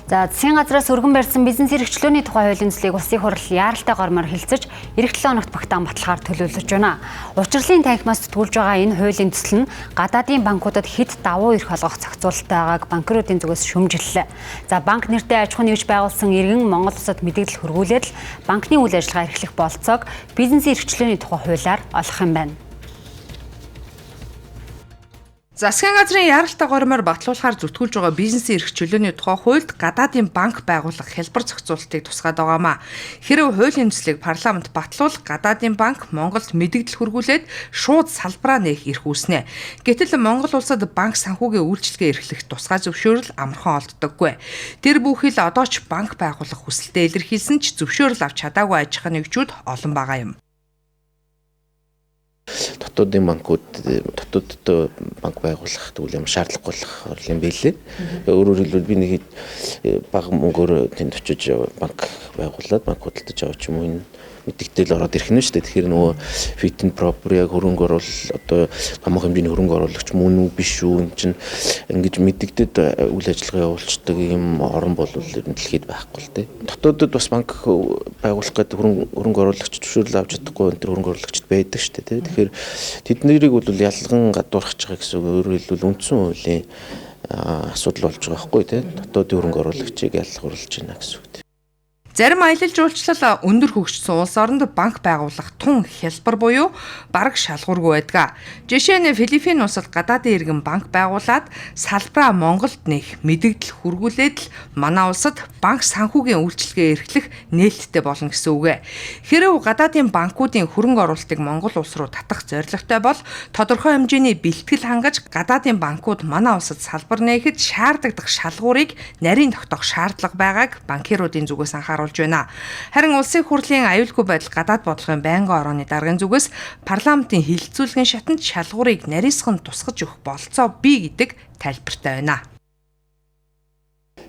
За засгийн газраас өргөн барьсан бизнес эрхчлөөний тухай хуулийн төслийг улсын хурал яаралтай гормоор хэлэлцэж, эх 7 хоногт багтаан баталгаар төлөвлөж байна. Учрлын танхимаас сэтгүүлж байгаа энэ хуулийн төсөл нь гадаадын банкудад хэд давуу эрх олгох зохицуулалттай байгааг банкируудын зүгээс шүүмжиллээ. За банк нэртэй аж ахуйн нэгж байгуулсан иргэн Монгол улсад мэдээлэл хүргүүлээд л банкны үйл ажиллагаа эрхлэх болцоог бизнес эрхчлөөний тухай хуулиар олох юм байна. Засгийн газрын яаралтай гормоор батлуулахаар зүтгүүлж байгаа бизнесийн эрх чөлөөний тухай хуульд гадаадын банк байгуулах хялбар зохицуулалтыг тусгаад байгаамаа. Хэрэв хуулийн төслийг парламент батлуул гадаадын банк Монголд мэдээлэл хүргүүлээд шууд салбараа нээх эрх үүснэ. Гэтэл Монгол улсад банк санхүүгийн үйлчилгээ эрхлэх тусгай зөвшөөрөл амархан олддоггүй. Тэр бүхэл одоо ч банк байгуулах хүсэлтэд илэрхийлсэн ч зөвшөөрөл авч чадаагүй аж ахуйн нэгжүүд олон байгаа юм. Дотоодын банкуд дотооддоо банк байгуулах тэгвэл ямар шаардлагагүй болох юм бэ лээ. Өөрөөр хэлбэл би нэг бага мөнгөөр тэнд очиж банк байгуулад банк худалдаж авах юм уу мэдээлэл ороод ирэх нь шүү дээ. Тэгэхээр нөгөө fit and proper яг хөрөнгө оруулалт одоо хамаг хэмжээний хөрөнгө оруулагч мөн үү биш үү энэ чинь ингэж мэддэгдэд үйл ажиллагаа явуулцдаг юм орон бол дэлхийд байхгүй л дээ. Дотоодд бас банк байгуулах гэдэг хөрөнгө оруулагч зөвшөөрөл авч чадахгүй энэ хөрөнгө оруулагчд байдаг шүү дээ. Тэгэхээр тэднийг бол ялган гадуурхаж байгаа гэсэн үг. Өөрөөр хэлбэл үндсэн хуулийн асуудал болж байгаа байхгүй тий. Дотоодын хөрөнгө оруулагчийг ялгуурлаж байна гэсэн үг. Зарим аялал жуулчлал өндөр хөгжсөн улс оронд банк байгуулах тун хялбар буюу бараг шалгуургүй байдаг. Жишээ нь Филиппин улсад гадаадын иргэн банк байгуулад салбараа Монголд нээх мэдээлэл хүргүүлээд л манай улсад банк санхүүгийн үйлчилгээ эрхлэх нээлттэй болно гэсэн үг. Хэрэв гадаадын банкуудын хөрөнгө оруулалтыг Монгол улс руу татах зорилготой бол тодорхой хэмжээний бэлтгэл хангаж гадаадын банкуд манай улсад салбар нээхэд шаардлагатай шалгуурыг нарийн тогтоох шаардлага байгааг банкируудын зүгээс анхааруулж байна. Харин улсын хурлын аюулгүй байдал гадаад бодлогын байнгын орооны даргын зүгээс парламентын хилцүүлгийн шатанд шалгуурыг нарийсхан тусгаж өгөх болцоо бий гэдэг тайлбартай байна.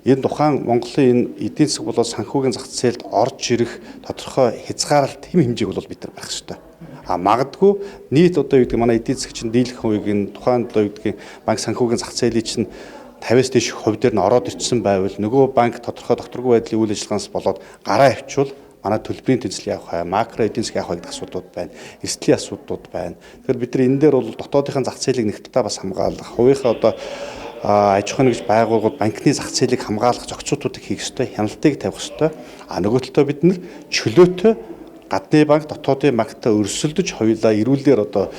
Энэ тухайн Монголын энэ эдийн засаг болоод санхүүгийн зах зээлд орж ирэх тодорхой хязгаарлалт хэм хэмжээг бол бид нар барих ёстой. Магадгүй нийт одоо юу гэдэг манай эдийн засаг чинь дийлэх хувийг тухайн одоо юу гэдэг банк санхүүгийн зах зээлийн чинь 50-аас дээш хувь дээр нь ороод ирсэн байвал нөгөө банк тодорхой докторгүй байдлын үйл ажиллагаанаас болоод гараа авчвал манай төлбөрийн тэнцэл явах бай, макро эдийн засаг явах гэдэг асуудлууд байна, эрсдлийн асуудлууд байна. Тэгэхээр бид нар энэ дээр бол дотоодынхаа зах зээлийг нэгтдээ бас хамгаалах, хувийнхаа одоо аж ахуйн нэгж байгууллагууд банкны зах зээлийг хамгаалах зохицуултуудыг хийх ёстой, хяналтыг тавих ёстой. Нөгөө талдаа бид нар чөлөөтэй гадны банк, дотоодын банктай өрсөлдөж хоёулаа эрүүлэр одоо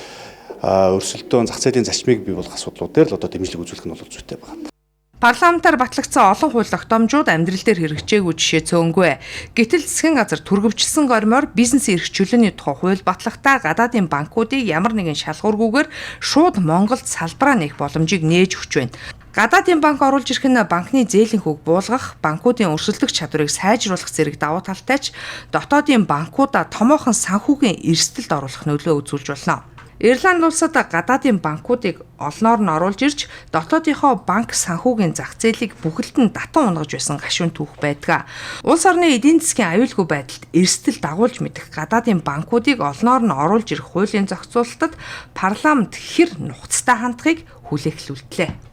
өрсөлдөөн зах зээлийн зарчмыг бий болгох асуудлууд дээр л одоо дэмжлэг үзүүлэх нь бол зүйтэй байна. Парламентаар батлагдсан олон хууль тогтоомжууд амьдрал дээр хэрэгжээгүй жишээ цөөнгүй. Гэтэл засгийн газар түргэвчилсэн гормоор бизнесийн эрх чөлөөний тухай хууль батлахдаа гадаадын банкуудыг ямар нэгэн шалгуургүйгээр шууд Монголд салбараа нээх боломжийг нээж өгч байна. Гадаадын банк оруулж ирэх нь банкны зээлийн хөг буулгах, банкуудын өрсөлдөх чадварыг сайжруулах зэрэг давуу талтай ч дотоодын банкудаа томоохон санхүүгийн эрсдэлд оруулах нөлөө үзүүлж болно. Ирланд улсад гадаадын банкуудыг олноор нь оруулж ирж дотоодынхоо банк санхүүгийн зах зээлийг бүхэлдэн татан унгаж байсан гашуун түүх байдаг. Улс орны эдийн засгийн аюулгүй байдалд эрсдэл дагуулж мэдэх гадаадын банкуудыг олноор нь оруулж ирэх хуулийн зохицуулалтад парламент хэр нухацтай хандахыг хүлээхлүүлтлээ.